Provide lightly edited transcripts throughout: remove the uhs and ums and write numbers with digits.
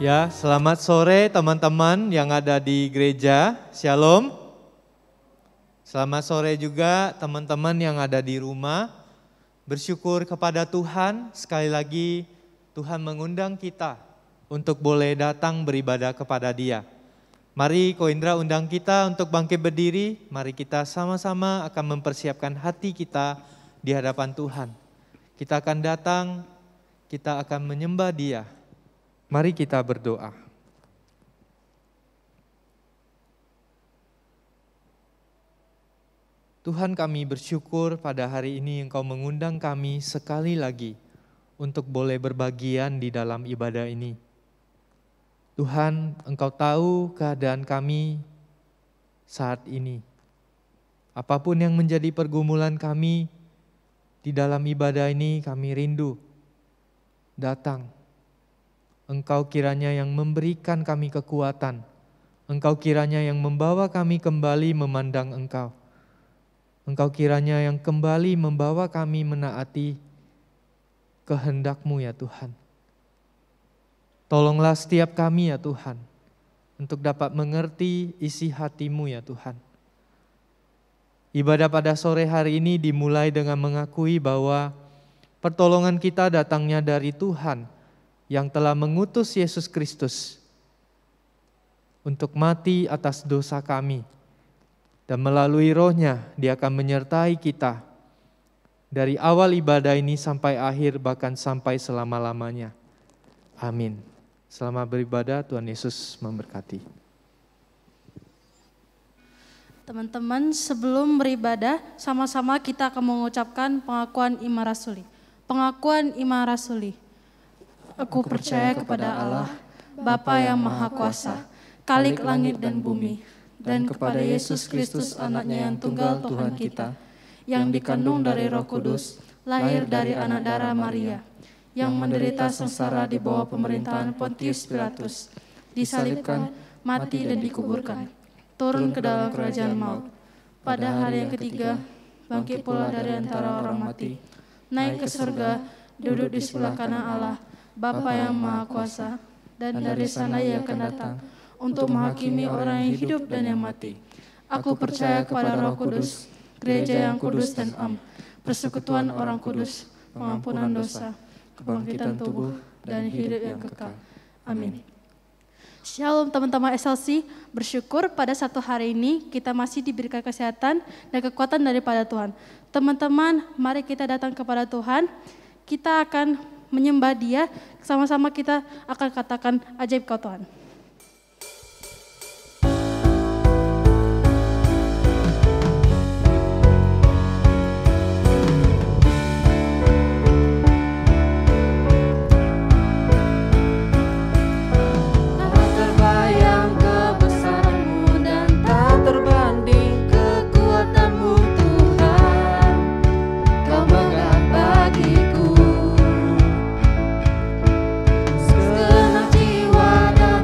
Ya, selamat sore teman-teman yang ada di gereja. Shalom. Selamat sore juga teman-teman yang ada di rumah. Bersyukur kepada Tuhan, sekali lagi Tuhan mengundang kita untuk boleh datang beribadah kepada Dia. Mari Ko Indra undang kita untuk bangkit berdiri. Mari kita sama-sama akan mempersiapkan hati kita di hadapan Tuhan. Kita akan datang, kita akan menyembah Dia. Mari kita berdoa. Tuhan, kami bersyukur pada hari ini Engkau mengundang kami sekali lagi untuk boleh berbagian di dalam ibadah ini. Tuhan, Engkau tahu keadaan kami saat ini. Apapun yang menjadi pergumulan kami di dalam ibadah ini, kami rindu datang. Engkau kiranya yang memberikan kami kekuatan. Engkau kiranya yang membawa kami kembali memandang Engkau. Engkau kiranya yang kembali membawa kami menaati kehendak-Mu ya Tuhan. Tolonglah setiap kami ya Tuhan, untuk dapat mengerti isi hati-Mu ya Tuhan. Ibadah pada sore hari ini dimulai dengan mengakui bahwa pertolongan kita datangnya dari Tuhan, yang telah mengutus Yesus Kristus untuk mati atas dosa kami. Dan melalui Roh-Nya, Dia akan menyertai kita dari awal ibadah ini sampai akhir, bahkan sampai selama-lamanya. Amin. Selamat beribadah, Tuhan Yesus memberkati. Teman-teman, sebelum beribadah, sama-sama kita akan mengucapkan pengakuan iman rasuli. Pengakuan iman rasuli. Aku percaya kepada Allah, Bapa yang Maha Kuasa, Khalik langit dan bumi, dan kepada Yesus Kristus anaknya yang tunggal Tuhan kita, yang dikandung dari Roh Kudus, lahir dari anak darah Maria, yang menderita sengsara di bawah pemerintahan Pontius Pilatus, disalibkan, mati dan dikuburkan, turun ke dalam kerajaan maut. Pada hari yang ketiga, bangkit pula dari antara orang mati, naik ke surga, duduk di sebelah kanan Allah, Bapa yang Maha Kuasa, dan dari sana Ia akan datang untuk menghakimi orang yang hidup dan yang mati. Aku percaya kepada Roh Kudus, gereja yang kudus dan am, persekutuan orang kudus, pengampunan dosa, kebangkitan tubuh, dan hidup yang kekal. Amin. Shalom teman-teman SLC, bersyukur pada satu hari ini kita masih diberikan kesehatan dan kekuatan daripada Tuhan. Teman-teman, mari kita datang kepada Tuhan, kita akan menyembah Dia, sama-sama kita akan katakan ajaib Kau Tuhan. Segenap jiwa dan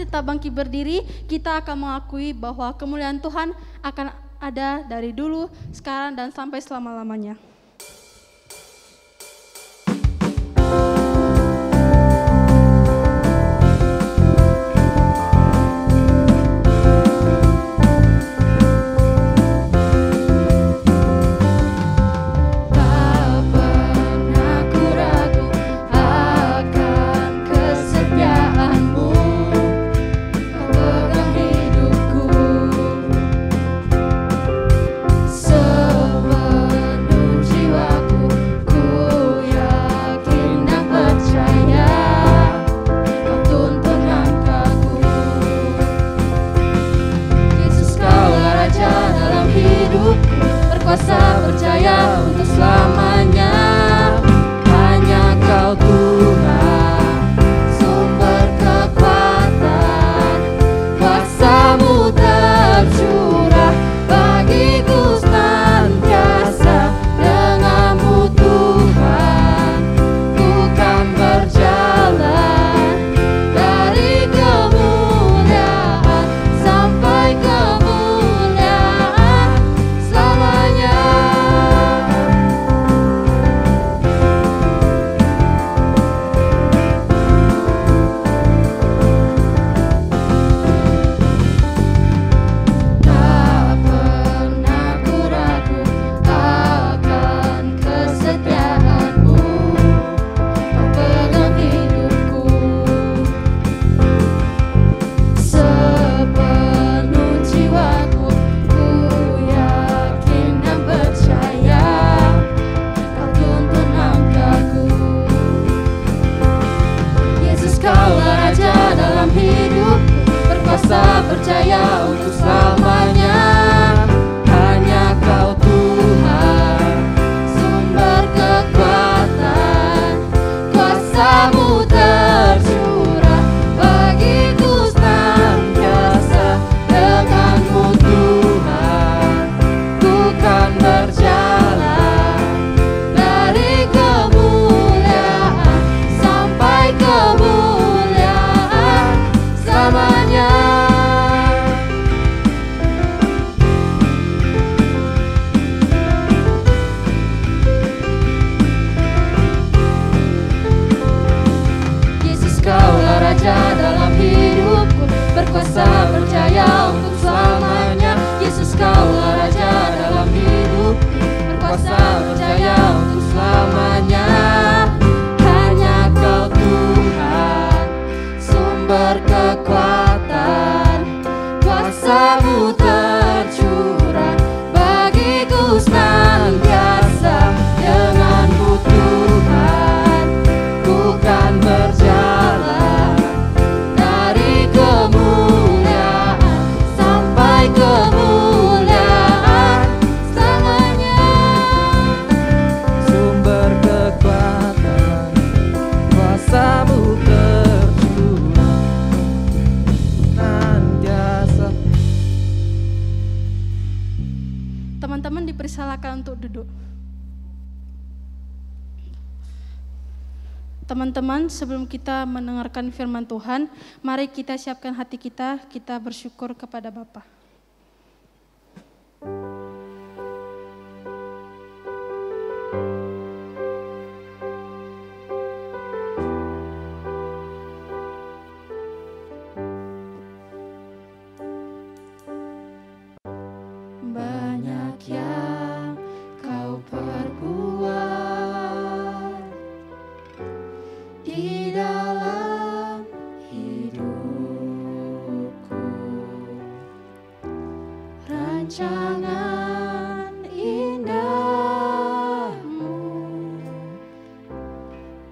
kita bangkit berdiri, kita akan mengakui bahwa kemuliaan Tuhan akan ada dari dulu, sekarang, dan sampai selama-lamanya. Percaya untuk selamanya, hanya Kau Tuhan, sumber kekuatan, kuasa-Mu tercurah bagiku senantiasa. Dengan-Mu Tuhan, ku kan berjalan dari kemuliaan sampai kemuliaan selamanya. Percaya untuk selamanya, hanya Kau Tuhan, sumber kekuatan, kuasa-Mu tercurah bagiku senantiasa. Dengan-Mu Tuhan, ku kan berjalan dari kemuliaan sampai kemuliaan selamanya. Kaulah Raja dalam hidupku, berkuasa percaya untuk selamanya. Yesus, Kaulah Raja dalam hidupku, berkuasa percaya untuk selamanya. Hanya Kau Tuhan, sumber kekuatan, kuasa-Mu tercurah bagiku senantiasa. Dengan-Mu Tuhan, ku kan berjalan dari kemuliaan sampai kemuliaan selamanya. Sumber kekuatan, kuasa-Mu tercurah senantiasa. Teman-teman dipersilakan untuk duduk. Teman-teman, sebelum kita mendengarkan firman Tuhan, mari kita siapkan hati kita bersyukur kepada Bapa. Banyak yang Kau perbuat di dalam hidupku, rancangan indahmu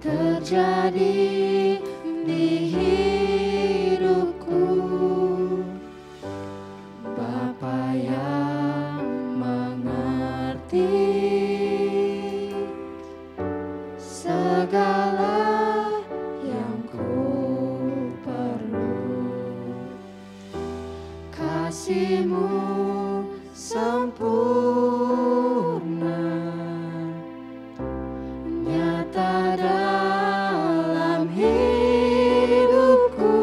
terjadi di hidupku. Bapa yang mengerti segala yang ku perlu, kasih-Mu sempurna nyata dalam hidupku.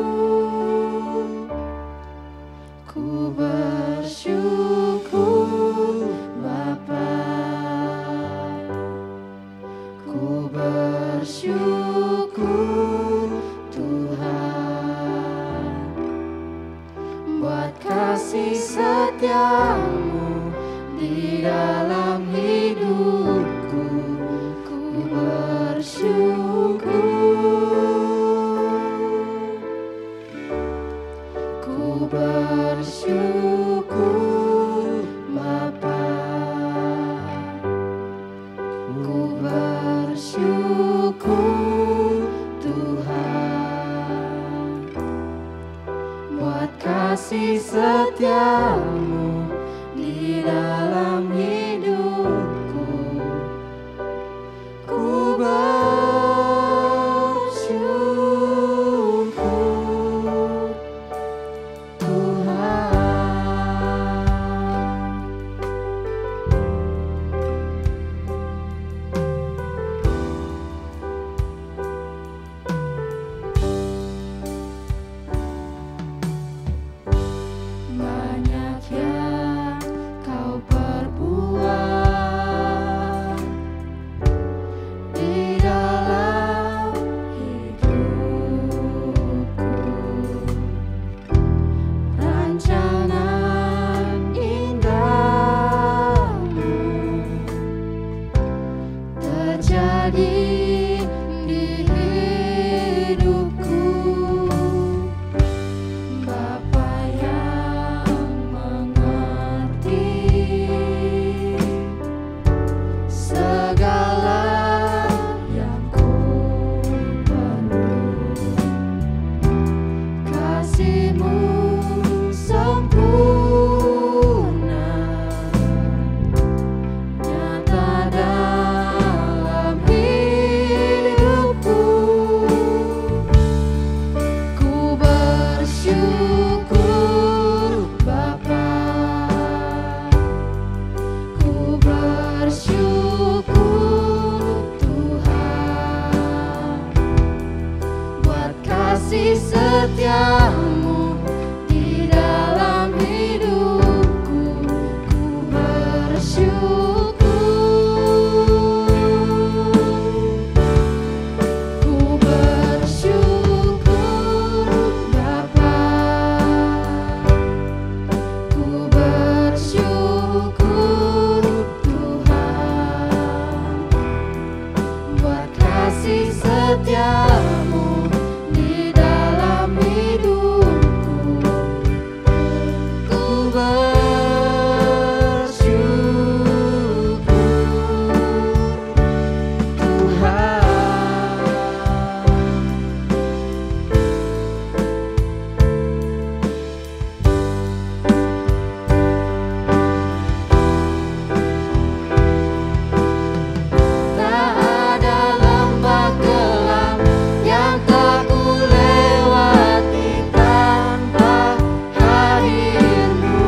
buat kasih setiamu di dalam hidupku. Ku bersyukur, ku bersyukur Bapa, ku bersyukur Tuhan buat kasih setiamu di dalam hidupku. Ku bersyukur Tuhan. Banyak yang kau perbuat di dalam hidupku. Rancangan indahmu terjadi di hidupku. Bapa yang mengerti segala yang ku perlu, kasih-Mu sempurna nyata dalam hidupku. Ku bersyukur Bapa, ku bersyukur Tuhan buat kasih setiamu di dalam hidupku. Ku bersyukur, ku bersyukur Bapa, ku bersyukur Tuhan buat kasih setiamu di dalam hidupku. Ku bersyukur Tuhan. Tak ada lembah kelam yang tak ku lewati tanpa hadir-Mu.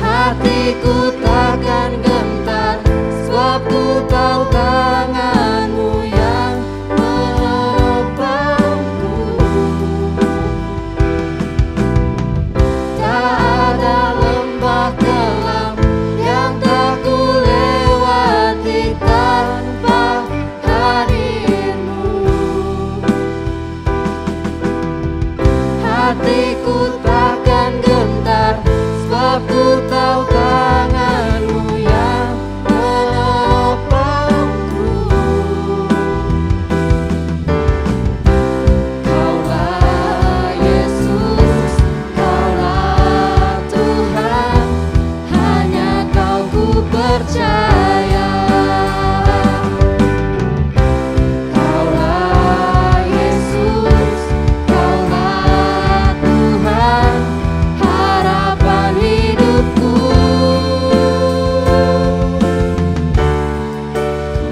Hatiku takkan gentar, sebab ku tahu tangan-Mu yang menopangku. Tak ada lembah kelam yang tak ku lewati tanpa hadir-Mu. Hatiku takkan gentar, sebab ku tahu tangan-Mu yang menopangku. Kaulah Yesus, Kaulah Tuhan, hanya Kau ku percaya. Kaulah Yesus, Kaulah Tuhan, harapan hidupku. Ku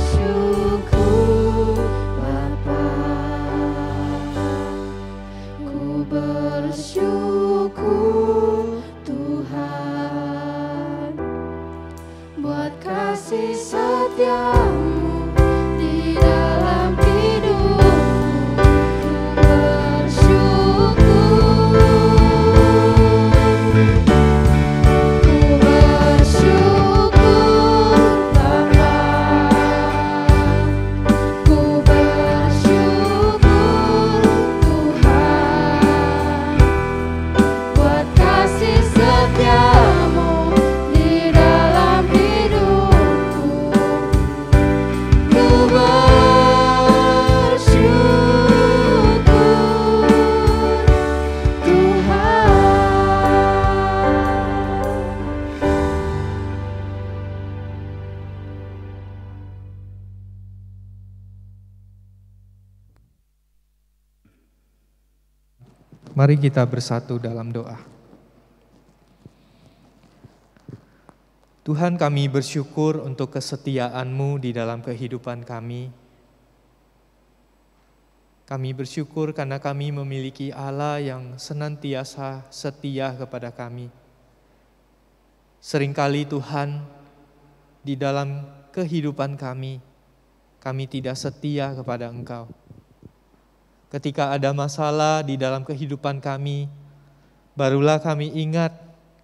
bersyukur Bapa, ku bersyukur Tuhan buat kasih setiamu di dalam hidupku. Ku bersyukur, ku bersyukur Bapa, ku bersyukur Mari kita bersatu dalam doa. Tuhan, kami bersyukur untuk kesetiaan-Mu di dalam kehidupan kami. Kami bersyukur karena kami memiliki Allah yang senantiasa setia kepada kami. Seringkali Tuhan, di dalam kehidupan kami tidak setia kepada Engkau. Ketika ada masalah di dalam kehidupan kami, barulah kami ingat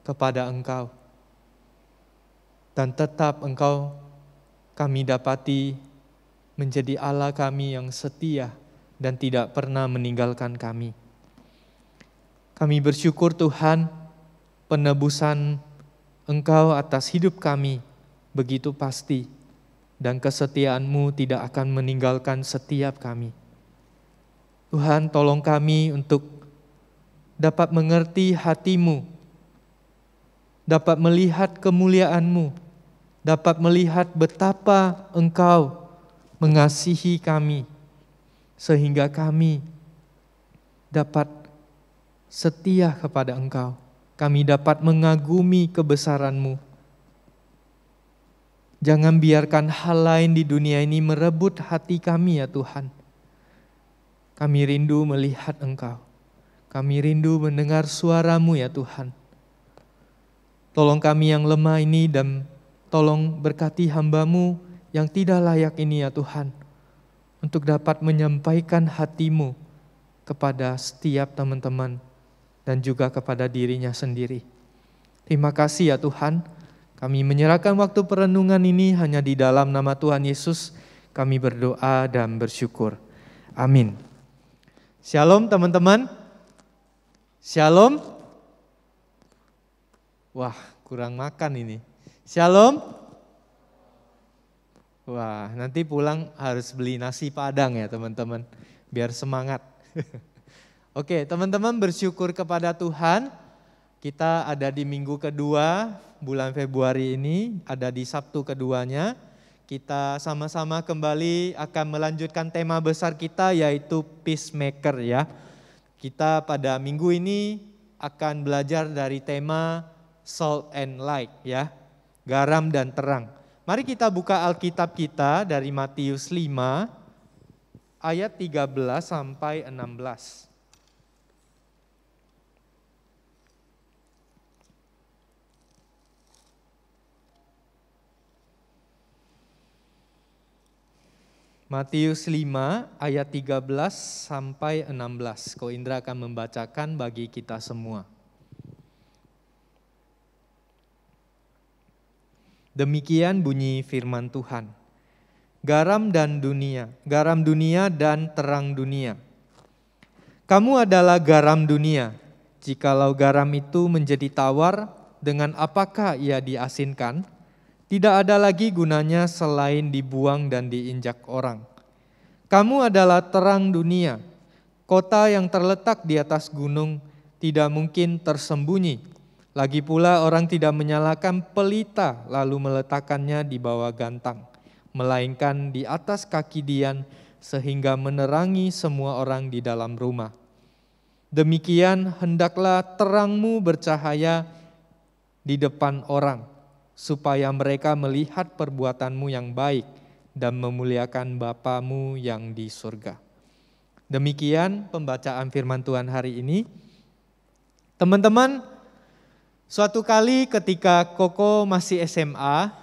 kepada Engkau. Dan tetap Engkau kami dapati menjadi Allah kami yang setia dan tidak pernah meninggalkan kami. Kami bersyukur Tuhan, penebusan Engkau atas hidup kami begitu pasti, dan kesetiaan-Mu tidak akan meninggalkan setiap kami. Tuhan, tolong kami untuk dapat mengerti hati-Mu, dapat melihat kemuliaan-Mu, dapat melihat betapa Engkau mengasihi kami, sehingga kami dapat setia kepada Engkau. Kami dapat mengagumi kebesaran-Mu. Jangan biarkan hal lain di dunia ini merebut hati kami ya Tuhan. Kami rindu melihat Engkau. Kami rindu mendengar suara-Mu ya Tuhan. Tolong kami yang lemah ini dan tolong berkati hamba-Mu yang tidak layak ini ya Tuhan, untuk dapat menyampaikan hati-Mu kepada setiap teman-teman dan juga kepada dirinya sendiri. Terima kasih ya Tuhan, kami menyerahkan waktu perenungan ini hanya di dalam nama Tuhan Yesus, kami berdoa dan bersyukur. Amin. Shalom teman-teman. Shalom. Wah, kurang makan ini. Shalom. Wah, nanti pulang harus beli nasi padang ya teman-teman, biar semangat. Oke, teman-teman bersyukur kepada Tuhan. Kita ada di minggu kedua bulan Februari ini, ada di Sabtu keduanya. Kita sama-sama kembali akan melanjutkan tema besar kita yaitu Peacemaker ya. Kita pada minggu ini akan belajar dari tema Salt and Light ya. Garam dan terang. Mari kita buka Alkitab kita dari Matius 5 ayat 13 sampai 16. Matius 5 ayat 13 sampai 16. Ko Indra akan membacakan bagi kita semua. Demikian bunyi firman Tuhan. Garam dunia dan terang dunia. Kamu adalah garam dunia. Jikalau garam itu menjadi tawar, dengan apakah ia diasinkan? Tidak ada lagi gunanya selain dibuang dan diinjak orang. Kamu adalah terang dunia. Kota yang terletak di atas gunung tidak mungkin tersembunyi. Lagi pula orang tidak menyalakan pelita lalu meletakkannya di bawah gantang, melainkan di atas kaki dian sehingga menerangi semua orang di dalam rumah. Demikian hendaklah terangmu bercahaya di depan orang, supaya mereka melihat perbuatanmu yang baik dan memuliakan Bapamu yang di surga. Demikian pembacaan firman Tuhan hari ini. Teman-teman, suatu kali ketika Koko masih SMA,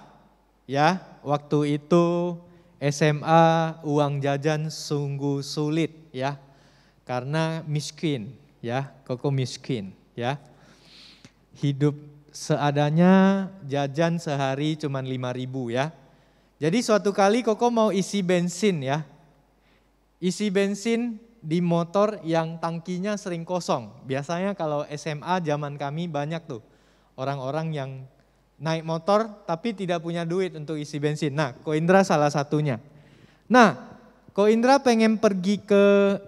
ya, waktu itu SMA uang jajan sungguh sulit, ya, karena miskin, ya, Koko miskin, ya. Hidup seadanya, jajan sehari cuma 5.000 ya. Jadi suatu kali Koko mau isi bensin ya, isi bensin di motor yang tangkinya sering kosong. Biasanya kalau SMA zaman kami banyak tuh orang-orang yang naik motor tapi tidak punya duit untuk isi bensin. Nah, Ko Indra salah satunya. Nah, Ko Indra pengen pergi ke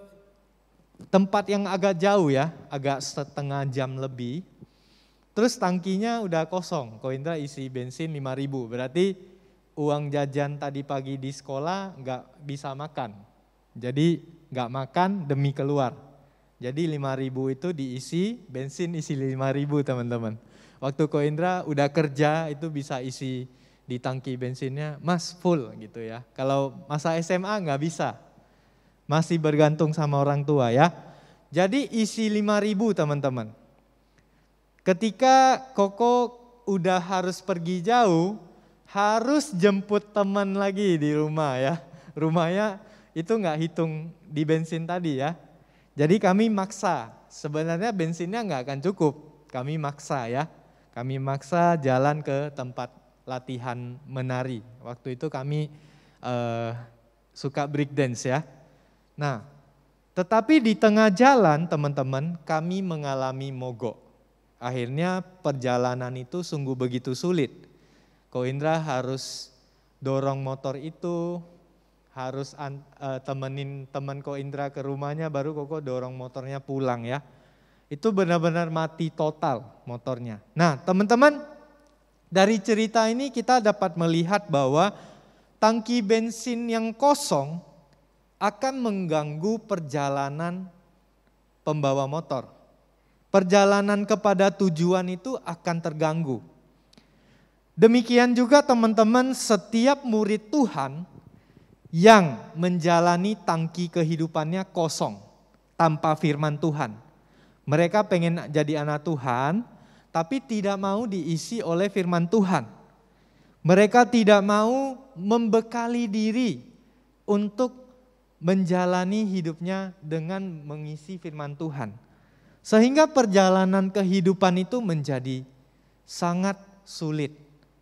tempat yang agak jauh ya, agak setengah jam lebih. Terus tangkinya udah kosong, Ko Indra isi bensin 5.000. Berarti uang jajan tadi pagi di sekolah nggak bisa makan. Jadi nggak makan demi keluar. Jadi 5.000 itu diisi, bensin isi 5.000 teman-teman. Waktu Ko Indra udah kerja itu bisa isi di tangki bensinnya, Mas full gitu ya. Kalau masa SMA nggak bisa, masih bergantung sama orang tua ya. Jadi isi 5.000 teman-teman. Ketika Koko udah harus pergi jauh, harus jemput teman lagi di rumah ya. Rumahnya itu nggak hitung di bensin tadi ya. Jadi kami maksa, sebenarnya bensinnya nggak akan cukup, kami maksa ya. Kami maksa jalan ke tempat latihan menari. Waktu itu kami suka break dance ya. Nah, tetapi di tengah jalan teman-teman kami mengalami mogok. Akhirnya perjalanan itu sungguh begitu sulit. Ko Indra harus dorong motor itu, harus temenin teman Ko Indra ke rumahnya, baru Koko dorong motornya pulang ya. Itu benar-benar mati total motornya. Nah teman-teman, dari cerita ini kita dapat melihat bahwa tangki bensin yang kosong akan mengganggu perjalanan pembawa motor. Perjalanan kepada tujuan itu akan terganggu. Demikian juga teman-teman, setiap murid Tuhan yang menjalani tangki kehidupannya kosong, tanpa firman Tuhan. Mereka pengen jadi anak Tuhan, tapi tidak mau diisi oleh firman Tuhan. Mereka tidak mau membekali diri untuk menjalani hidupnya dengan mengisi firman Tuhan. Sehingga perjalanan kehidupan itu menjadi sangat sulit.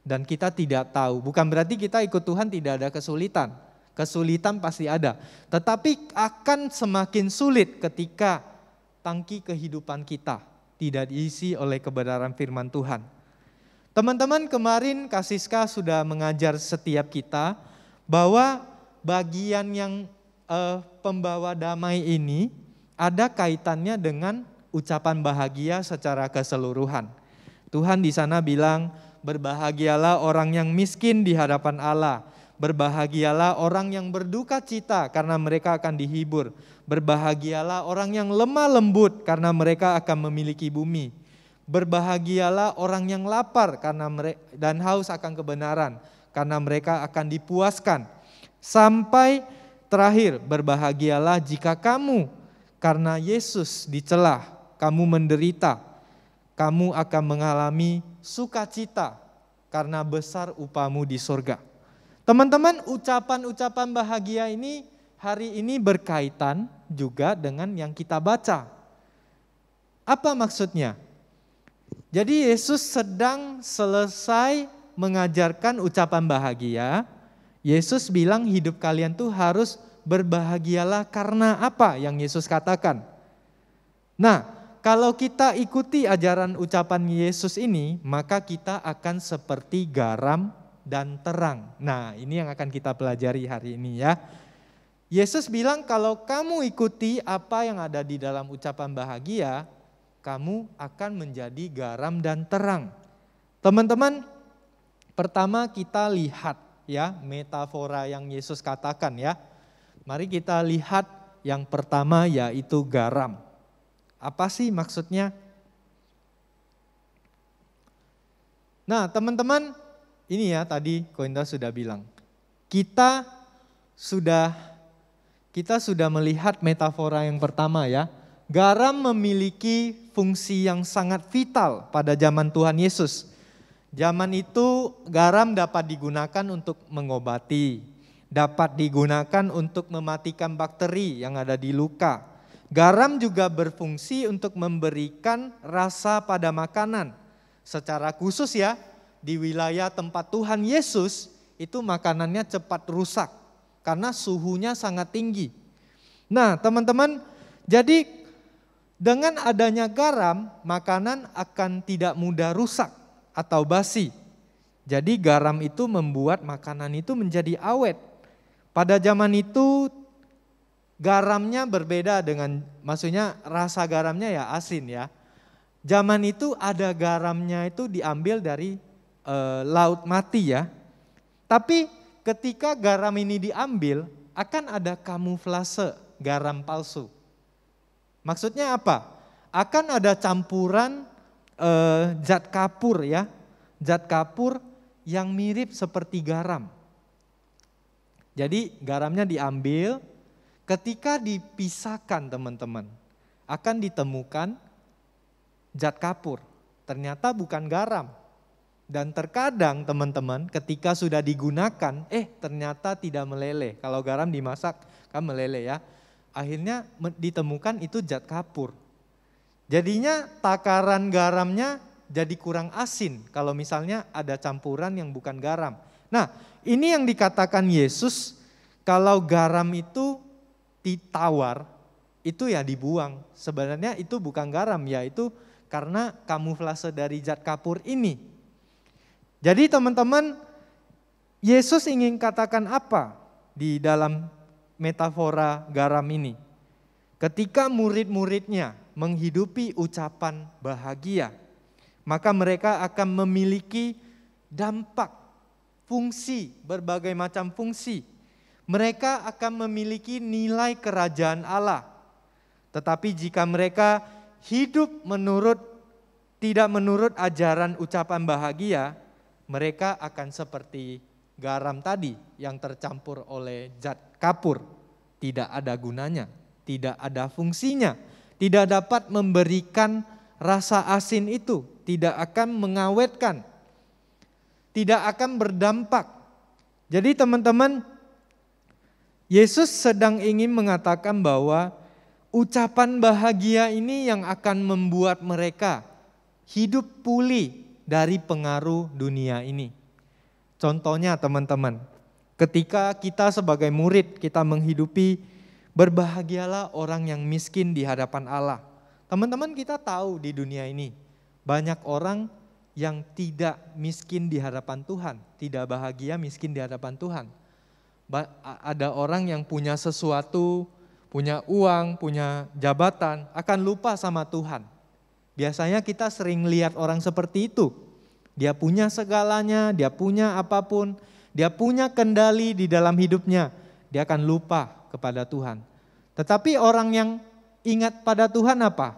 Dan kita tidak tahu, bukan berarti kita ikut Tuhan tidak ada kesulitan. Kesulitan pasti ada, tetapi akan semakin sulit ketika tangki kehidupan kita tidak diisi oleh kebenaran firman Tuhan. Teman-teman, kemarin Kak Siska sudah mengajar setiap kita bahwa bagian yang pembawa damai ini ada kaitannya dengan ucapan bahagia secara keseluruhan. Tuhan di sana bilang, berbahagialah orang yang miskin di hadapan Allah. Berbahagialah orang yang berduka cita karena mereka akan dihibur. Berbahagialah orang yang lemah lembut karena mereka akan memiliki bumi. Berbahagialah orang yang lapar dan haus akan kebenaran karena mereka akan dipuaskan. Sampai terakhir, berbahagialah jika kamu karena Yesus dicela, kamu menderita. Kamu akan mengalami sukacita karena besar upamu di surga. Teman-teman, ucapan-ucapan bahagia ini hari ini berkaitan juga dengan yang kita baca. Apa maksudnya? Jadi Yesus sedang selesai mengajarkan ucapan bahagia. Yesus bilang hidup kalian tuh harus berbahagialah karena apa yang Yesus katakan. Nah, kalau kita ikuti ajaran ucapan Yesus ini, maka kita akan seperti garam dan terang. Nah, ini yang akan kita pelajari hari ini ya. Yesus bilang kalau kamu ikuti apa yang ada di dalam ucapan bahagia, kamu akan menjadi garam dan terang. Teman-teman, pertama kita lihat ya metafora yang Yesus katakan ya. Mari kita lihat yang pertama yaitu garam. Apa sih maksudnya? Nah, teman-teman, ini ya tadi Ko Indra sudah bilang, kita sudah melihat metafora yang pertama ya. Garam memiliki fungsi yang sangat vital pada zaman Tuhan Yesus. Zaman itu garam dapat digunakan untuk mengobati, dapat digunakan untuk mematikan bakteri yang ada di luka. Garam juga berfungsi untuk memberikan rasa pada makanan. Secara khusus ya, di wilayah tempat Tuhan Yesus itu makanannya cepat rusak karena suhunya sangat tinggi. Nah teman-teman, jadi dengan adanya garam, makanan akan tidak mudah rusak atau basi. Jadi garam itu membuat makanan itu menjadi awet. Pada zaman itu garamnya berbeda dengan, maksudnya rasa garamnya ya asin ya. Zaman itu ada garamnya itu diambil dari laut mati ya. Tapi ketika garam ini diambil, akan ada kamuflase garam palsu. Maksudnya apa? Akan ada campuran zat kapur ya. Zat kapur yang mirip seperti garam. Jadi garamnya diambil, ketika dipisahkan teman-teman, akan ditemukan zat kapur. Ternyata bukan garam. Dan terkadang teman-teman ketika sudah digunakan, ternyata tidak meleleh. Kalau garam dimasak kan meleleh ya. Akhirnya ditemukan itu zat kapur. Jadinya takaran garamnya jadi kurang asin kalau misalnya ada campuran yang bukan garam. Nah, ini yang dikatakan Yesus, kalau garam itu ditawar, itu ya dibuang. Sebenarnya itu bukan garam, ya itu karena kamuflase dari zat kapur ini. Jadi teman-teman, Yesus ingin katakan apa di dalam metafora garam ini? Ketika murid-muridnya menghidupi ucapan bahagia, maka mereka akan memiliki dampak, fungsi, berbagai macam fungsi. Mereka akan memiliki nilai kerajaan Allah. Tetapi jika mereka hidup tidak menurut ajaran ucapan bahagia, mereka akan seperti garam tadi yang tercampur oleh zat kapur. Tidak ada gunanya, tidak ada fungsinya, tidak dapat memberikan rasa asin itu, tidak akan mengawetkan, tidak akan berdampak. Jadi teman-teman, Yesus sedang ingin mengatakan bahwa ucapan bahagia ini yang akan membuat mereka hidup pulih dari pengaruh dunia ini. Contohnya teman-teman, ketika kita sebagai murid kita menghidupi, berbahagialah orang yang miskin di hadapan Allah. Teman-teman, kita tahu di dunia ini banyak orang yang tidak miskin di hadapan Tuhan, tidak bahagia miskin di hadapan Tuhan. Ada orang yang punya sesuatu, punya uang, punya jabatan, akan lupa sama Tuhan. Biasanya kita sering lihat orang seperti itu. Dia punya segalanya, dia punya apapun, dia punya kendali di dalam hidupnya. Dia akan lupa kepada Tuhan. Tetapi orang yang ingat pada Tuhan apa?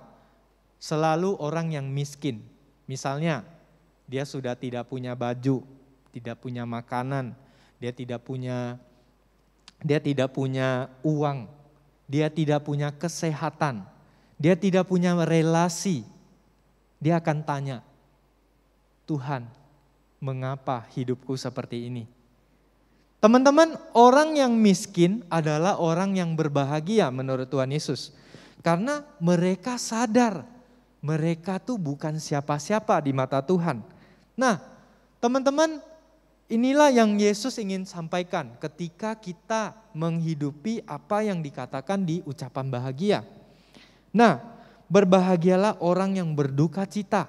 Selalu orang yang miskin. Misalnya, dia sudah tidak punya baju, tidak punya makanan, dia tidak punya uang, dia tidak punya kesehatan, dia tidak punya relasi. Dia akan tanya, Tuhan, mengapa hidupku seperti ini? Teman-teman, orang yang miskin adalah orang yang berbahagia menurut Tuhan Yesus. Karena mereka sadar, mereka tuh bukan siapa-siapa di mata Tuhan. Nah, teman-teman, inilah yang Yesus ingin sampaikan ketika kita menghidupi apa yang dikatakan di ucapan bahagia. Nah, berbahagialah orang yang berduka cita.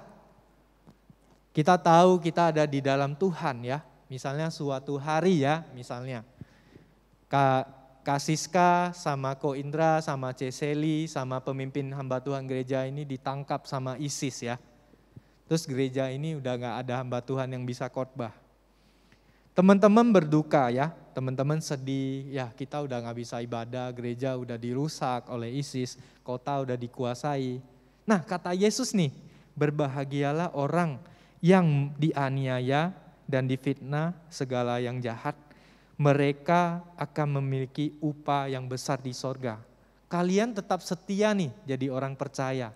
Kita tahu kita ada di dalam Tuhan ya. Misalnya suatu hari ya, misalnya Kak Siska sama Ko Indra sama Ceseli sama pemimpin hamba Tuhan gereja ini ditangkap sama ISIS ya. Terus gereja ini udah gak ada hamba Tuhan yang bisa khotbah. Teman-teman berduka ya, teman-teman sedih, ya kita udah gak bisa ibadah, gereja udah dirusak oleh ISIS, kota udah dikuasai. Nah, kata Yesus nih, berbahagialah orang yang dianiaya dan difitnah segala yang jahat. Mereka akan memiliki upah yang besar di sorga. Kalian tetap setia nih jadi orang percaya.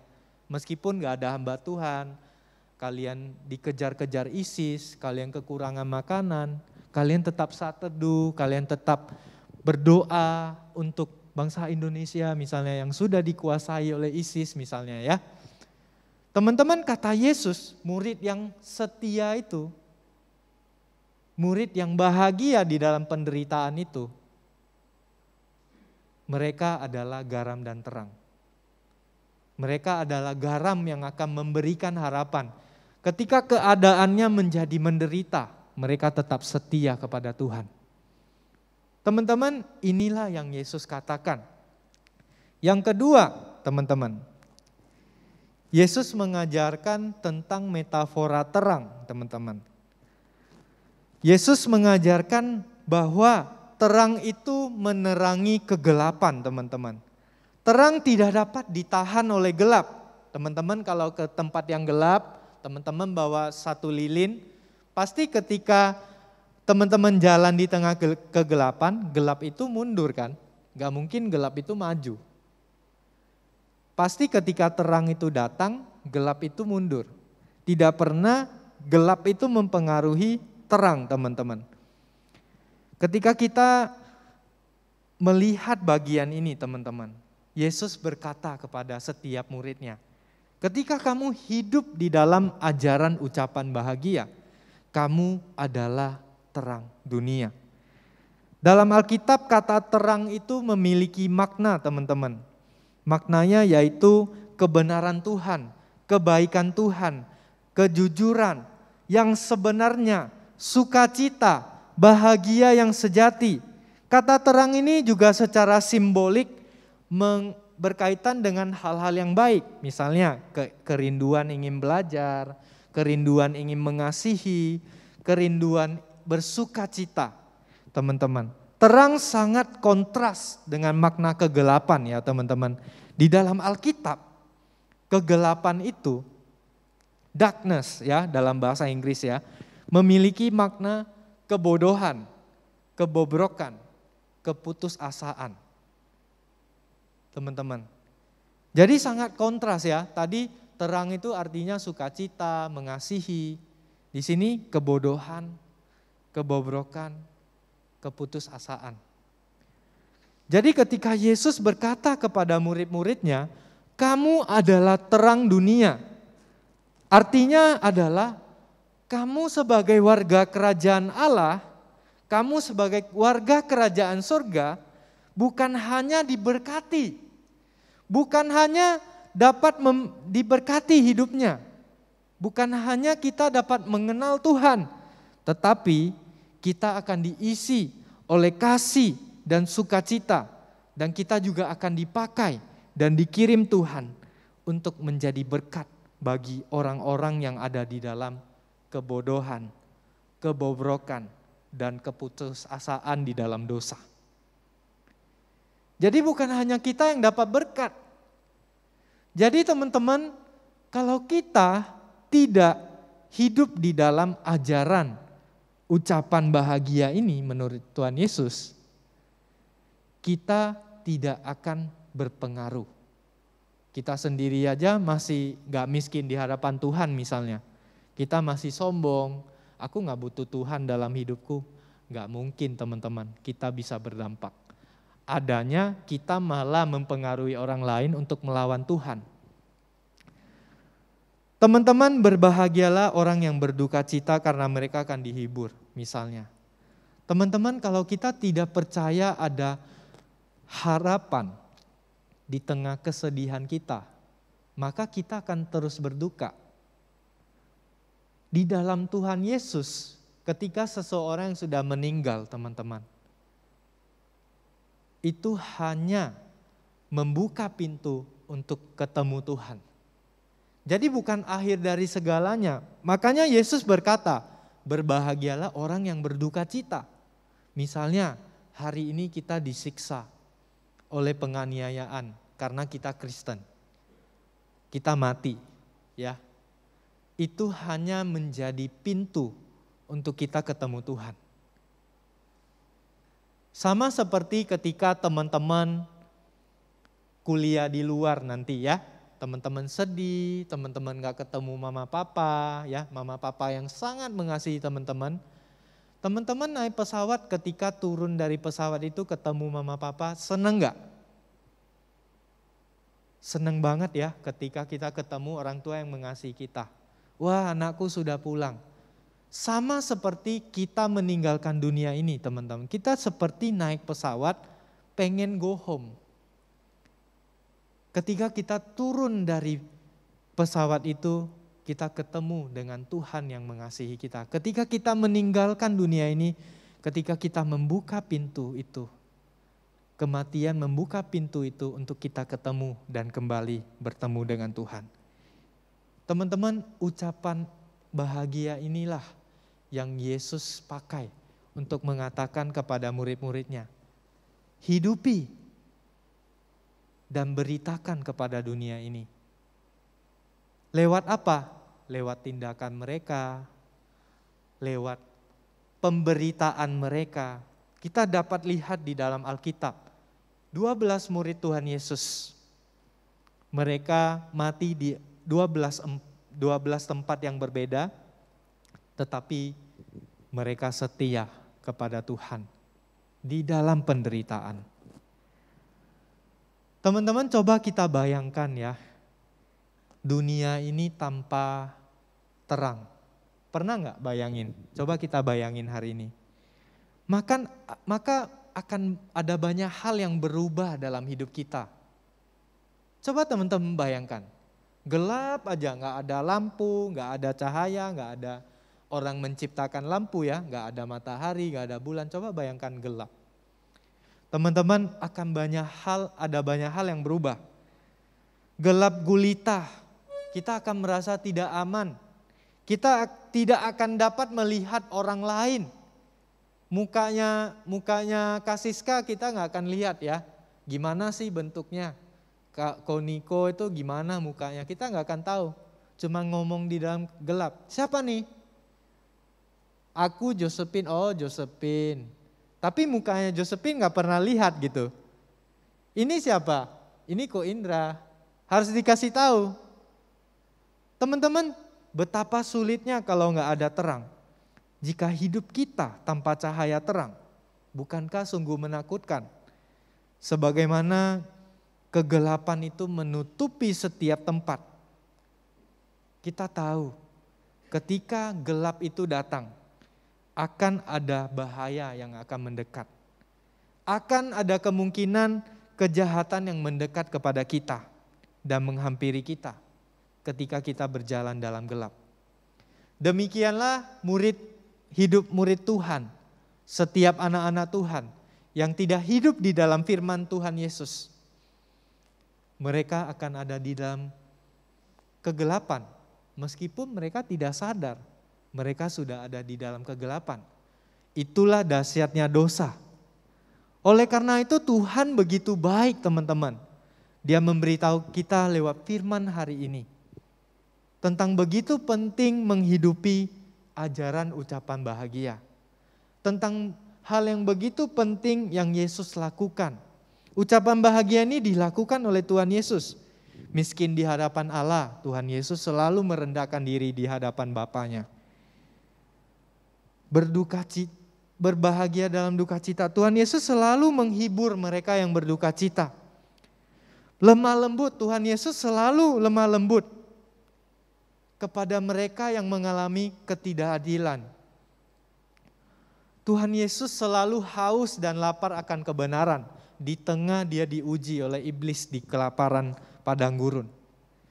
Meskipun gak ada hamba Tuhan, kalian dikejar-kejar ISIS, kalian kekurangan makanan, kalian tetap saat teduh, kalian tetap berdoa untuk bangsa Indonesia misalnya yang sudah dikuasai oleh ISIS misalnya ya. Teman-teman, kata Yesus, murid yang setia itu, murid yang bahagia di dalam penderitaan itu, mereka adalah garam dan terang. Mereka adalah garam yang akan memberikan harapan. Ketika keadaannya menjadi menderita, mereka tetap setia kepada Tuhan. Teman-teman, inilah yang Yesus katakan. Yang kedua, teman-teman, Yesus mengajarkan tentang metafora terang, teman-teman. Yesus mengajarkan bahwa terang itu menerangi kegelapan, teman-teman. Terang tidak dapat ditahan oleh gelap. Teman-teman kalau ke tempat yang gelap, teman-teman bawa satu lilin, pasti ketika teman-teman jalan di tengah kegelapan, gelap itu mundur kan? Gak mungkin gelap itu maju. Pasti ketika terang itu datang, gelap itu mundur. Tidak pernah gelap itu mempengaruhi terang, teman-teman. Ketika kita melihat bagian ini, teman-teman, Yesus berkata kepada setiap muridnya, ketika kamu hidup di dalam ajaran ucapan bahagia, kamu adalah terang dunia. Dalam Alkitab kata terang itu memiliki makna, teman-teman. Maknanya yaitu kebenaran Tuhan, kebaikan Tuhan, kejujuran yang sebenarnya, sukacita, bahagia yang sejati. Kata terang ini juga secara simbolik berkaitan dengan hal-hal yang baik. Misalnya kerinduan ingin belajar, kerinduan ingin mengasihi, kerinduan bersukacita. Teman-teman, terang sangat kontras dengan makna kegelapan ya teman-teman. Di dalam Alkitab, kegelapan itu, darkness ya dalam bahasa Inggris ya, memiliki makna kebodohan, kebobrokan, keputusasaan. Teman-teman, jadi sangat kontras ya. Tadi terang itu artinya sukacita, mengasihi. Di sini kebodohan, kebobrokan, keputusasaan. Jadi ketika Yesus berkata kepada murid-muridnya, kamu adalah terang dunia. Artinya adalah kamu sebagai warga kerajaan Allah, kamu sebagai warga kerajaan surga, bukan hanya diberkati, bukan hanya dapat diberkati hidupnya, bukan hanya kita dapat mengenal Tuhan, tetapi kita akan diisi oleh kasih dan sukacita, dan kita juga akan dipakai dan dikirim Tuhan untuk menjadi berkat bagi orang-orang yang ada di dalam kebodohan, kebobrokan, dan keputusasaan di dalam dosa. Jadi bukan hanya kita yang dapat berkat. Jadi teman-teman, kalau kita tidak hidup di dalam ajaran ucapan bahagia ini menurut Tuhan Yesus, kita tidak akan berpengaruh. Kita sendiri aja masih gak miskin di hadapan Tuhan misalnya. Kita masih sombong, aku gak butuh Tuhan dalam hidupku. Gak mungkin teman-teman, kita bisa berdampak. Adanya kita malah mempengaruhi orang lain untuk melawan Tuhan. Teman-teman, berbahagialah orang yang berduka cita karena mereka akan dihibur misalnya. Teman-teman, kalau kita tidak percaya ada harapan di tengah kesedihan kita, maka kita akan terus berduka. Di dalam Tuhan Yesus, ketika seseorang yang sudah meninggal, teman-teman, itu hanya membuka pintu untuk ketemu Tuhan. Jadi bukan akhir dari segalanya. Makanya Yesus berkata, berbahagialah orang yang berduka cita. Misalnya hari ini kita disiksa oleh penganiayaan karena kita Kristen. Kita mati, ya. Itu hanya menjadi pintu untuk kita ketemu Tuhan. Sama seperti ketika teman-teman kuliah di luar nanti ya. Teman-teman sedih, teman-teman gak ketemu mama papa, ya, mama papa yang sangat mengasihi teman-teman. Teman-teman naik pesawat, ketika turun dari pesawat itu ketemu mama papa, seneng gak? Seneng banget ya ketika kita ketemu orang tua yang mengasihi kita. Wah, anakku sudah pulang. Sama seperti kita meninggalkan dunia ini, teman-teman. Kita seperti naik pesawat, pengen go home. Ketika kita turun dari pesawat itu, kita ketemu dengan Tuhan yang mengasihi kita. Ketika kita meninggalkan dunia ini, ketika kita membuka pintu itu, kematian membuka pintu itu untuk kita ketemu dan kembali bertemu dengan Tuhan. Teman-teman, ucapan bahagia inilah yang Yesus pakai untuk mengatakan kepada murid-muridnya, hidupi dan beritakan kepada dunia ini. Lewat apa? Lewat tindakan mereka, lewat pemberitaan mereka. Kita dapat lihat di dalam Alkitab, 12 murid Tuhan Yesus, mereka mati di 12 tempat yang berbeda, tetapi mereka setia kepada Tuhan di dalam penderitaan. Teman-teman, coba kita bayangkan ya, dunia ini tanpa terang. Pernah nggak bayangin? Coba kita bayangin hari ini. Maka akan ada banyak hal yang berubah dalam hidup kita. Coba teman-teman bayangkan, gelap aja, nggak ada lampu, nggak ada cahaya, nggak ada orang menciptakan lampu ya, nggak ada matahari, nggak ada bulan. Coba bayangkan gelap. Teman-teman, ada banyak hal yang berubah. Gelap gulita, kita akan merasa tidak aman. Kita tidak akan dapat melihat orang lain. Mukanya Kak Siska kita nggak akan lihat ya. Gimana sih bentuknya? Kak Koniko itu gimana mukanya? Kita nggak akan tahu. Cuma ngomong di dalam gelap. Siapa nih? Aku Josephine. Oh Josephine. Tapi mukanya Josephine nggak pernah lihat gitu. Ini siapa? Ini Ko Indra. Harus dikasih tahu. Teman-teman, betapa sulitnya kalau nggak ada terang. Jika hidup kita tanpa cahaya terang, bukankah sungguh menakutkan? Sebagaimana kegelapan itu menutupi setiap tempat. Kita tahu ketika gelap itu datang, akan ada bahaya yang akan mendekat. Akan ada kemungkinan kejahatan yang mendekat kepada kita dan menghampiri kita ketika kita berjalan dalam gelap. Demikianlah hidup murid Tuhan, setiap anak-anak Tuhan yang tidak hidup di dalam firman Tuhan Yesus. Mereka akan ada di dalam kegelapan, meskipun mereka tidak sadar. Mereka sudah ada di dalam kegelapan. Itulah dahsyatnya dosa. Oleh karena itu Tuhan begitu baik teman-teman. Dia memberitahu kita lewat firman hari ini. Tentang begitu penting menghidupi ajaran ucapan bahagia. Tentang hal yang begitu penting yang Yesus lakukan. Ucapan bahagia ini dilakukan oleh Tuhan Yesus. Miskin di hadapan Allah, Tuhan Yesus selalu merendahkan diri di hadapan Bapanya. Berbahagia dalam duka cita. Tuhan Yesus selalu menghibur mereka yang berduka cita. Lemah lembut, Tuhan Yesus selalu lemah lembut kepada mereka yang mengalami ketidakadilan. Tuhan Yesus selalu haus dan lapar akan kebenaran. Di tengah dia diuji oleh iblis di kelaparan padang gurun.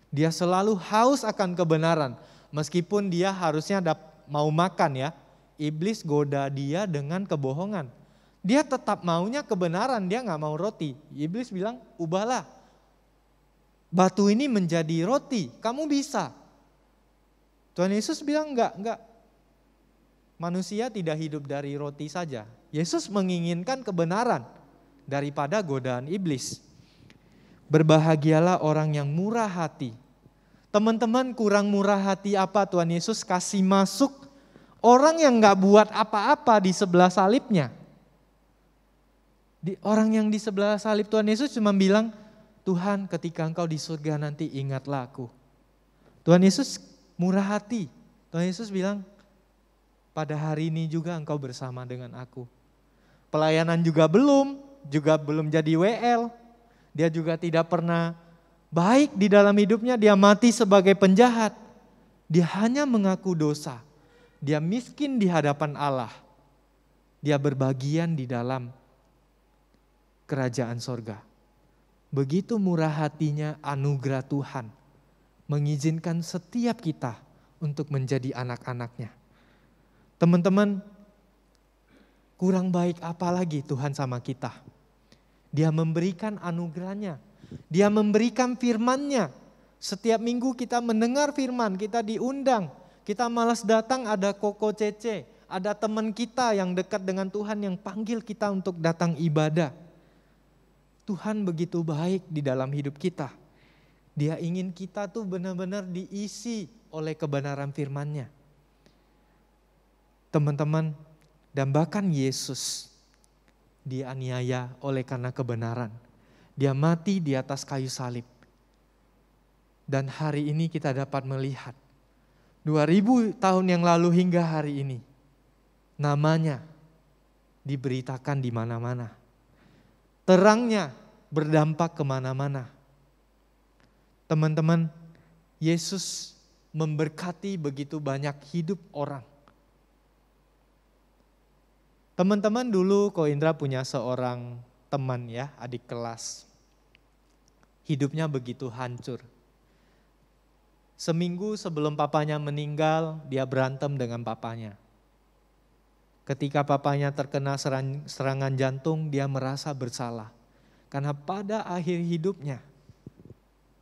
Dia selalu haus akan kebenaran. Meskipun dia harusnya mau makan ya. Iblis goda dia dengan kebohongan. Dia tetap maunya kebenaran, dia gak mau roti. Iblis bilang, ubahlah. Batu ini menjadi roti, kamu bisa. Tuhan Yesus bilang enggak. Manusia tidak hidup dari roti saja. Yesus menginginkan kebenaran daripada godaan iblis. Berbahagialah orang yang murah hati. Teman-teman, kurang murah hati apa Tuhan Yesus kasih masuk orang yang gak buat apa-apa di sebelah salibnya. Orang yang di sebelah salib Tuhan Yesus cuma bilang, Tuhan ketika engkau di surga nanti ingatlah aku. Tuhan Yesus murah hati. Tuhan Yesus bilang, pada hari ini juga engkau bersama dengan aku. Pelayanan juga belum jadi WL. Dia juga tidak pernah baik di dalam hidupnya, dia mati sebagai penjahat. Dia hanya mengaku dosa. Dia miskin di hadapan Allah. Dia berbagian di dalam kerajaan sorga. Begitu murah hatinya anugerah Tuhan. Mengizinkan setiap kita untuk menjadi anak-anaknya. Teman-teman, kurang baik apa lagi Tuhan sama kita. Dia memberikan anugerahnya. Dia memberikan firman-Nya. Setiap minggu kita mendengar firman, kita diundang. Kita malas datang, ada Koko Cece, ada teman kita yang dekat dengan Tuhan yang panggil kita untuk datang ibadah. Tuhan begitu baik di dalam hidup kita. Dia ingin kita tuh benar-benar diisi oleh kebenaran firman-Nya. Teman-teman, dan bahkan Yesus dianiaya oleh karena kebenaran. Dia mati di atas kayu salib. Dan hari ini kita dapat melihat 2000 tahun yang lalu hingga hari ini namanya diberitakan di mana-mana. Terangnya berdampak kemana-mana. Teman-teman, Yesus memberkati begitu banyak hidup orang. Teman-teman, dulu Ko Indra punya seorang teman ya, adik kelas. Hidupnya begitu hancur. Seminggu sebelum papanya meninggal, dia berantem dengan papanya. Ketika papanya terkena serangan jantung, dia merasa bersalah. Karena pada akhir hidupnya,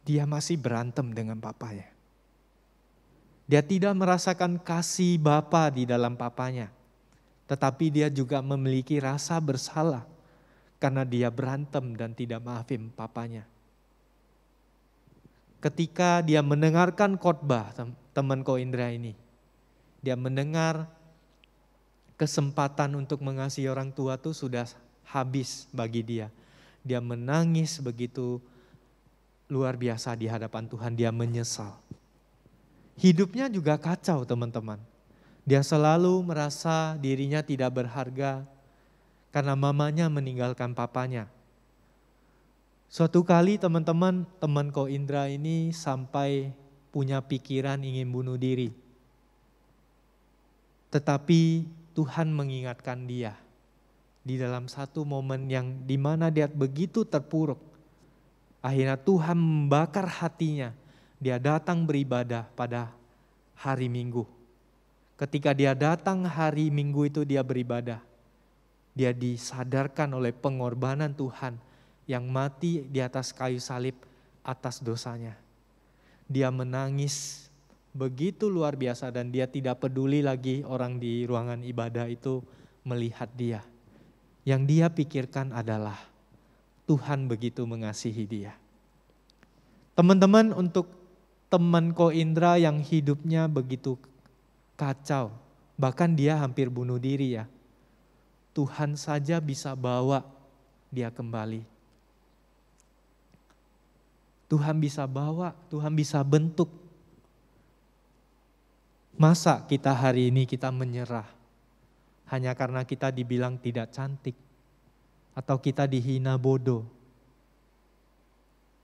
dia masih berantem dengan papanya. Dia tidak merasakan kasih bapa di dalam papanya. Tetapi dia juga memiliki rasa bersalah karena dia berantem dan tidak maafin papanya. Ketika dia mendengarkan khotbah teman Ko Indra ini, dia mendengar kesempatan untuk mengasihi orang tua itu sudah habis bagi dia. Dia menangis begitu luar biasa di hadapan Tuhan, dia menyesal. Hidupnya juga kacau teman-teman. Dia selalu merasa dirinya tidak berharga karena mamanya meninggalkan papanya. Suatu kali teman-teman, teman Ko Indra ini sampai punya pikiran ingin bunuh diri. Tetapi Tuhan mengingatkan dia di dalam satu momen yang dimana dia begitu terpuruk. Akhirnya Tuhan membakar hatinya. Dia datang beribadah pada hari Minggu. Ketika dia datang hari Minggu itu dia beribadah. Dia disadarkan oleh pengorbanan Tuhan yang mati di atas kayu salib atas dosanya. Dia menangis begitu luar biasa dan dia tidak peduli lagi orang di ruangan ibadah itu melihat dia. Yang dia pikirkan adalah Tuhan begitu mengasihi dia. Teman-teman, untuk teman Ko Indra yang hidupnya begitu kacau, bahkan dia hampir bunuh diri ya. Tuhan saja bisa bawa dia kembali. Tuhan bisa bawa, Tuhan bisa bentuk. Masa kita hari ini kita menyerah hanya karena kita dibilang tidak cantik atau kita dihina bodoh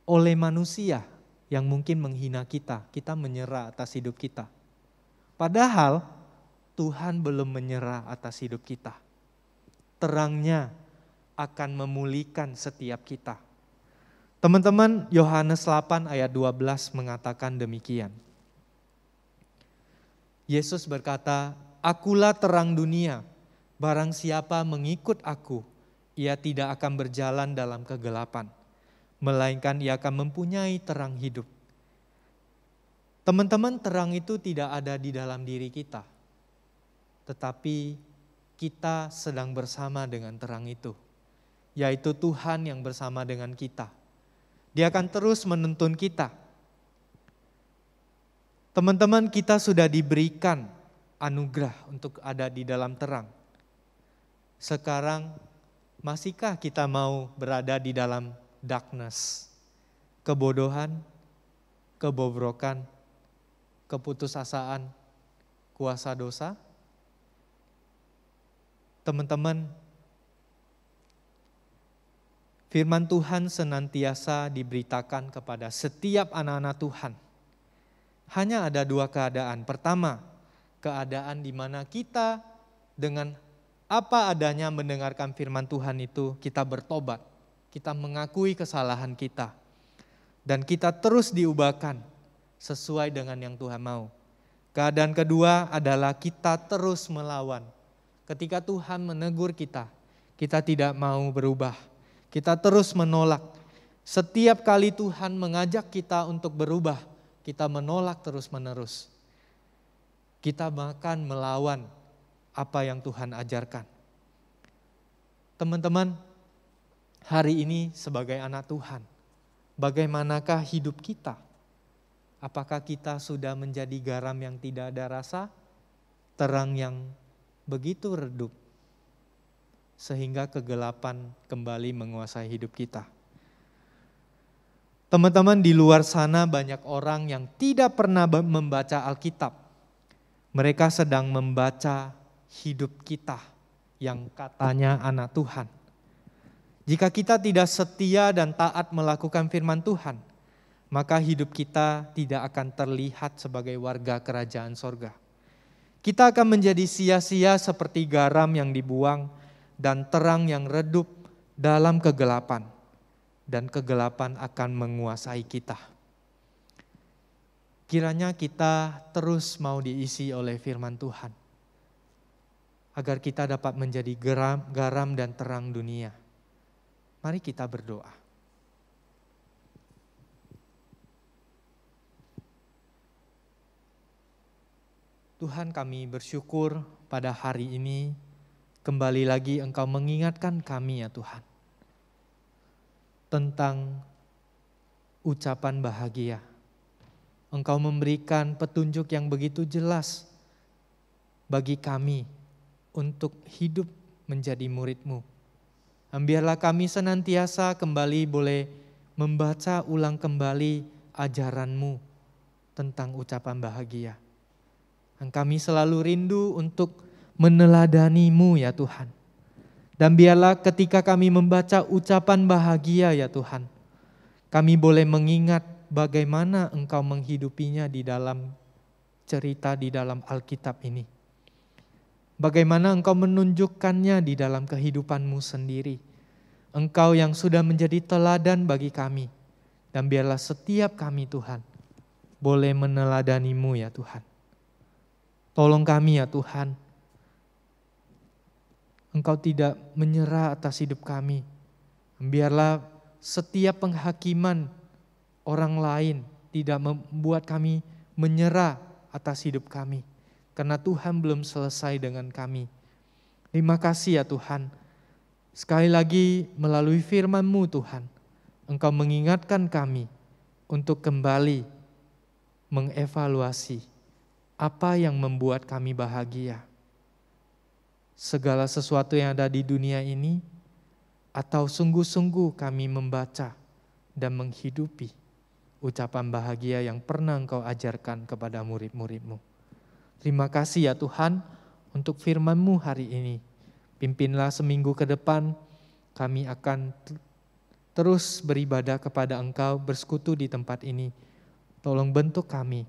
oleh manusia yang mungkin menghina kita, kita menyerah atas hidup kita. Padahal Tuhan belum menyerah atas hidup kita. Terangnya akan memulihkan setiap kita. Teman-teman, Yohanes 8 ayat 12 mengatakan demikian. Yesus berkata, "Akulah terang dunia, barang siapa mengikut aku, ia tidak akan berjalan dalam kegelapan, melainkan ia akan mempunyai terang hidup." Teman-teman, terang itu tidak ada di dalam diri kita, tetapi kita sedang bersama dengan terang itu, yaitu Tuhan yang bersama dengan kita. Dia akan terus menuntun kita. Teman-teman, kita sudah diberikan anugerah untuk ada di dalam terang. Sekarang, masihkah kita mau berada di dalam darkness? Kebodohan, kebobrokan, keputusasaan, kuasa dosa? Teman-teman, firman Tuhan senantiasa diberitakan kepada setiap anak-anak Tuhan. Hanya ada dua keadaan. Pertama, keadaan di mana kita dengan apa adanya mendengarkan firman Tuhan itu, kita bertobat. Kita mengakui kesalahan kita. Dan kita terus diubahkan sesuai dengan yang Tuhan mau. Keadaan kedua adalah kita terus melawan. Ketika Tuhan menegur kita, kita tidak mau berubah. Kita terus menolak. Setiap kali Tuhan mengajak kita untuk berubah, kita menolak terus-menerus. Kita bahkan melawan apa yang Tuhan ajarkan. Teman-teman, hari ini sebagai anak Tuhan, bagaimanakah hidup kita? Apakah kita sudah menjadi garam yang tidak ada rasa, terang yang begitu redup, sehingga kegelapan kembali menguasai hidup kita? Teman-teman, di luar sana banyak orang yang tidak pernah membaca Alkitab. Mereka sedang membaca hidup kita yang katanya anak Tuhan. Jika kita tidak setia dan taat melakukan firman Tuhan, maka hidup kita tidak akan terlihat sebagai warga kerajaan sorga. Kita akan menjadi sia-sia seperti garam yang dibuang dan terang yang redup dalam kegelapan. Dan kegelapan akan menguasai kita. Kiranya kita terus mau diisi oleh firman Tuhan, agar kita dapat menjadi garam dan terang dunia. Mari kita berdoa. Tuhan, kami bersyukur pada hari ini kembali lagi Engkau mengingatkan kami ya Tuhan, tentang ucapan bahagia. Engkau memberikan petunjuk yang begitu jelas bagi kami untuk hidup menjadi murid-Mu. Dan biarlah kami senantiasa kembali boleh membaca ulang kembali ajaran-Mu tentang ucapan bahagia. Dan kami selalu rindu untuk meneladani-Mu ya Tuhan. Dan biarlah ketika kami membaca ucapan bahagia ya Tuhan, kami boleh mengingat bagaimana Engkau menghidupinya di dalam cerita di dalam Alkitab ini. Bagaimana Engkau menunjukkannya di dalam kehidupan-Mu sendiri. Engkau yang sudah menjadi teladan bagi kami. Dan biarlah setiap kami Tuhan boleh meneladani-Mu ya Tuhan. Tolong kami ya Tuhan. Engkau tidak menyerah atas hidup kami. Biarlah setiap penghakiman orang lain tidak membuat kami menyerah atas hidup kami. Karena Tuhan belum selesai dengan kami. Terima kasih ya Tuhan. Sekali lagi melalui firman-Mu Tuhan, Engkau mengingatkan kami untuk kembali mengevaluasi apa yang membuat kami bahagia. Segala sesuatu yang ada di dunia ini, atau sungguh-sungguh kami membaca dan menghidupi ucapan bahagia yang pernah Engkau ajarkan kepada murid-murid-Mu. Terima kasih ya Tuhan untuk firman-Mu hari ini. Pimpinlah seminggu ke depan, kami akan terus beribadah kepada Engkau, bersekutu di tempat ini. Tolong bentuk kami,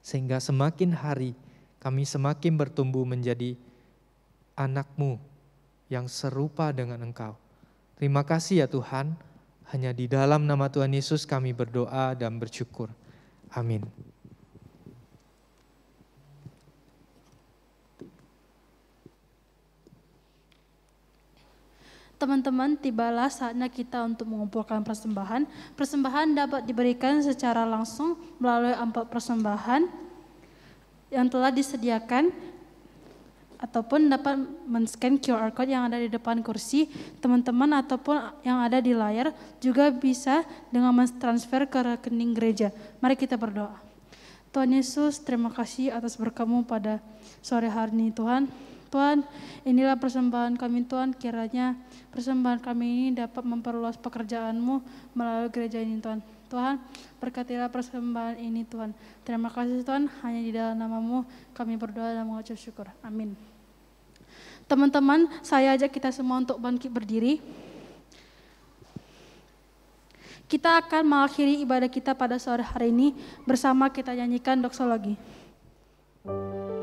sehingga semakin hari kami semakin bertumbuh menjadi anak-Mu yang serupa dengan Engkau. Terima kasih ya Tuhan, hanya di dalam nama Tuhan Yesus kami berdoa dan bersyukur. Amin. Teman-teman, tibalah saatnya kita untuk mengumpulkan persembahan. Persembahan dapat diberikan secara langsung melalui amplop persembahan yang telah disediakan, ataupun dapat men-scan QR code yang ada di depan kursi teman-teman, ataupun yang ada di layar, juga bisa dengan mentransfer ke rekening gereja. Mari kita berdoa. Tuhan Yesus, terima kasih atas berkat-Mu pada sore hari ini Tuhan. Tuhan, inilah persembahan kami Tuhan, kiranya persembahan kami ini dapat memperluas pekerjaan-Mu melalui gereja ini Tuhan. Tuhan, berkatilah persembahan ini Tuhan. Terima kasih Tuhan, hanya di dalam nama-Mu kami berdoa dan mengucap syukur. Amin. Teman-teman, saya ajak kita semua untuk bangkit berdiri. Kita akan mengakhiri ibadah kita pada sore hari ini bersama kita nyanyikan doksologi. Ajaib Tuhan.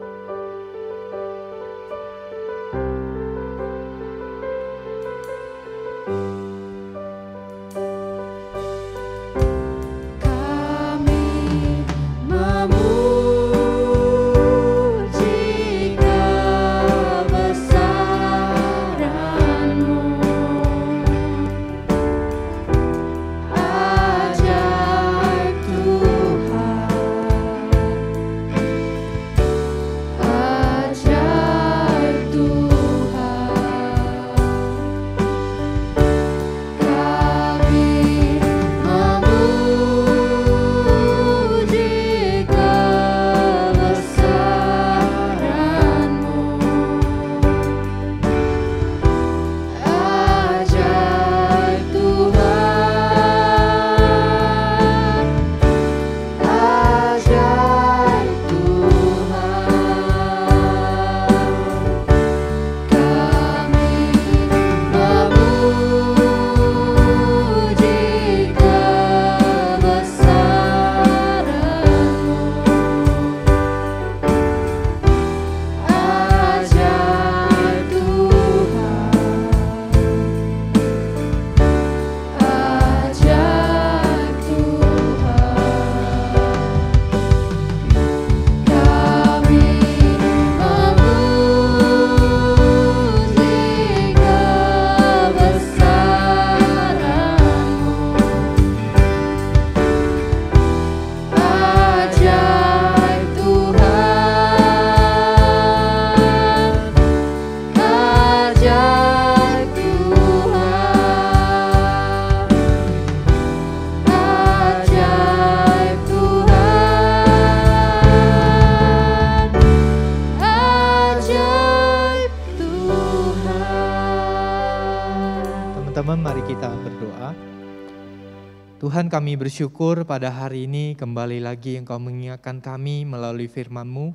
Tuhan, kami bersyukur pada hari ini kembali lagi Engkau mengingatkan kami melalui firman-Mu,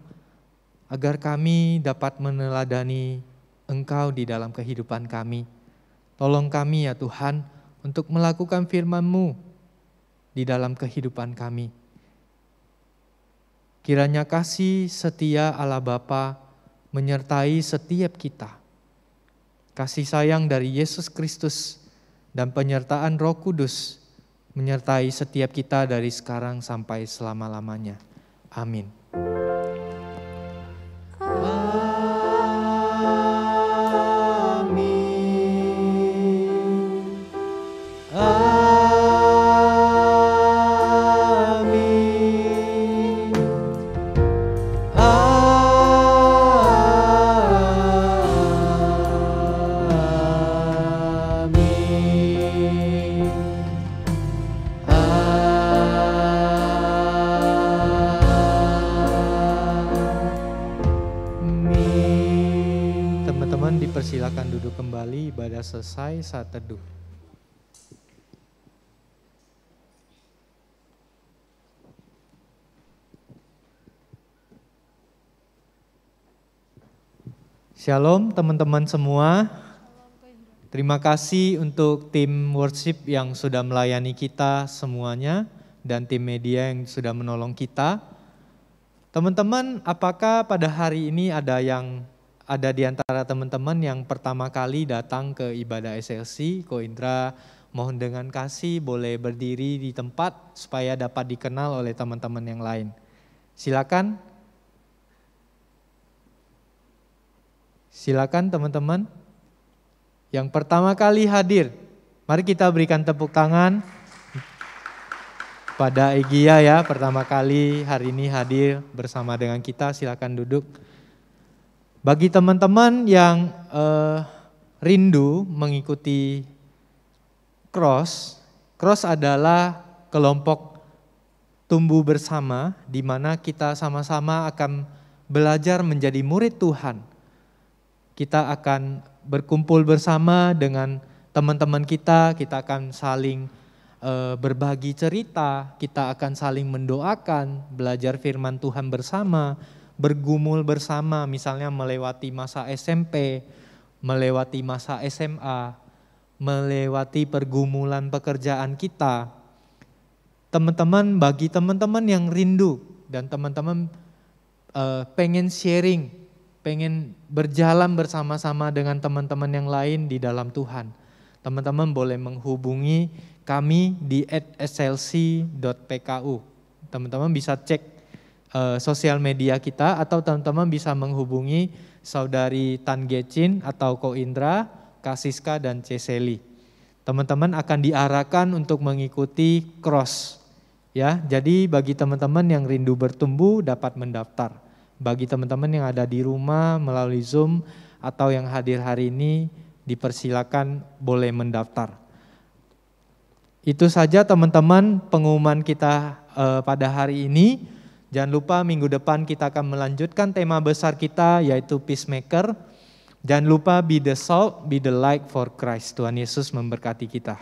agar kami dapat meneladani Engkau di dalam kehidupan kami. Tolong kami ya Tuhan untuk melakukan firman-Mu di dalam kehidupan kami. Kiranya kasih setia Allah Bapa menyertai setiap kita. Kasih sayang dari Yesus Kristus dan penyertaan Roh Kudus menyertai setiap kita dari sekarang sampai selama-lamanya. Amin. Silakan duduk kembali, ibadah selesai, saat teduh. Shalom teman-teman semua. Terima kasih untuk tim worship yang sudah melayani kita semuanya dan tim media yang sudah menolong kita. Teman-teman, apakah pada hari ini ada di antara teman-teman yang pertama kali datang ke ibadah SLC, Ko Indra, mohon dengan kasih boleh berdiri di tempat supaya dapat dikenal oleh teman-teman yang lain. Silakan. Silakan teman-teman. Yang pertama kali hadir, mari kita berikan tepuk tangan pada Egia ya, pertama kali hari ini hadir bersama dengan kita, silakan duduk. Bagi teman-teman yang rindu mengikuti Cross adalah kelompok tumbuh bersama di mana kita sama-sama akan belajar menjadi murid Tuhan. Kita akan berkumpul bersama dengan teman-teman kita akan saling berbagi cerita, kita akan saling mendoakan, belajar firman Tuhan bersama, bergumul bersama, misalnya melewati masa SMP, melewati masa SMA, melewati pergumulan pekerjaan kita. Teman-teman, bagi teman-teman yang rindu dan teman-teman pengen sharing, pengen berjalan bersama-sama dengan teman-teman yang lain di dalam Tuhan, teman-teman boleh menghubungi kami di @slc.pku. Teman-teman bisa cek sosial media kita atau teman-teman bisa menghubungi saudari Tan Gecin atau Ko Indra, Kasiska dan Ceseli. Teman-teman akan diarahkan untuk mengikuti Cross. Ya, jadi bagi teman-teman yang rindu bertumbuh dapat mendaftar. Bagi teman-teman yang ada di rumah melalui Zoom atau yang hadir hari ini dipersilakan boleh mendaftar. Itu saja teman-teman pengumuman kita pada hari ini. Jangan lupa minggu depan kita akan melanjutkan tema besar kita yaitu Peacemaker. Jangan lupa be the salt, be the light for Christ. Tuhan Yesus memberkati kita.